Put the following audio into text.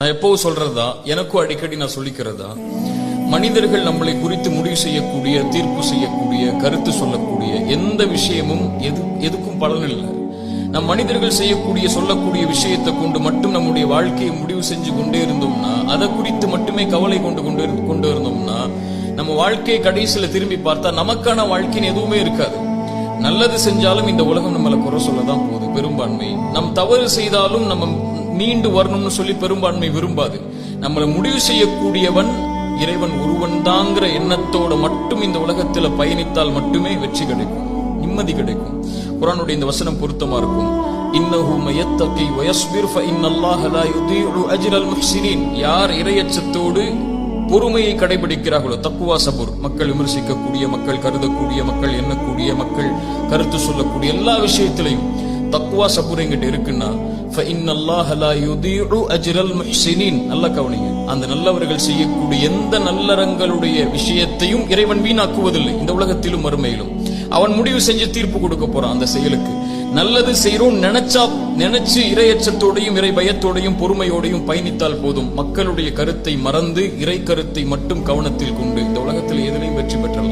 நான் எப்பவும் சொல்றதா, எனக்கும் அடிக்கடி நான் சொல்லிக்கிறதா, மனிதர்கள் நம்மளை குறித்து முடிவு செய்யக்கூடிய, தீர்ப்பு செய்யக்கூடிய, கருத்து சொல்லக்கூடிய எந்த விஷயமும் எதுக்கும் பலன் இல்லை. நம் மனிதர்கள் செய்யக்கூடிய, சொல்லக்கூடிய விஷயத்தை கொண்டு மட்டும் நம்முடைய வாழ்க்கையை முடிவு செஞ்சு கொண்டே இருந்தோம்னா, அதை குறித்து மட்டுமே கவலை கொண்டு இருந்தோம்னா, நம்ம வாழ்க்கையை கடைசியில திரும்பி பார்த்தா நமக்கான வாழ்க்கைன்னு எதுவுமே இருக்காது. நல்லது செஞ்சாலும் இந்த உலகம் நம்மளை குறை சொல்லதான் போகுது. பெரும்பான்மை நம் தவறு செய்தாலும் நம்ம மீண்டு வரணும்னு சொல்லி பெரும்பான்மை விரும்பாது. நம்மளை முடிவு செய்யக்கூடியவன் இறைவன் ஒருவன் தாங்கிற எண்ணத்தோட மட்டும் இந்த உலகத்துல பயணித்தால் மட்டுமே வெற்றி கிடைக்கும், நிம்மதி கிடைக்கும். குர்ஆனுடைய இந்த வசனம் பொருத்தமா இருக்கும். இன்னஹு மயத்தகி வயஸ்பிர் ஃபஇன்னல்லாஹ லா யுதீஉ அஜ்ரல் முஹ்சினீன். யார் இறையச்சத்தோடு பொறுமையை கடைபிடிக்கிறார்களோ, தக்குவா சபுர், மக்கள் விமர்சிக்கக்கூடிய, மக்கள் கருதக்கூடிய, மக்கள் எண்ணக்கூடிய, மக்கள் கருத்து சொல்லக்கூடிய எல்லா விஷயத்திலையும் தக்குவா சபுர் எங்கிட்ட இருக்குன்னா, ஃபஇன்னல்லாஹ லா யுதீஉ அஜ்ரல் முஹ்சினீன். நல்ல கவனிங்க, அந்த நல்லவர்கள் செய்யக்கூடிய எந்த நல்லறங்களுடைய விஷயத்தையும் இறைவன் வீணாக்குவதில்லை, இந்த உலகத்திலும் மறுமையிலும். அவன் முடிவு செஞ்சு தீர்ப்பு கொடுக்க போறான் அந்த செயலுக்கு. நல்லது செய்யறோம் நினைச்சு இறையச்சத்தோடையும் இறை பயத்தோடையும் பொறுமையோடையும் பயணித்தால் போதும். மக்களுடைய கருத்தை மறந்து இறை கருத்தை மட்டும் கவனத்தில் கொண்டு இந்த உலகத்தில் எதிலையும் வெற்றி பெற்றலாம்.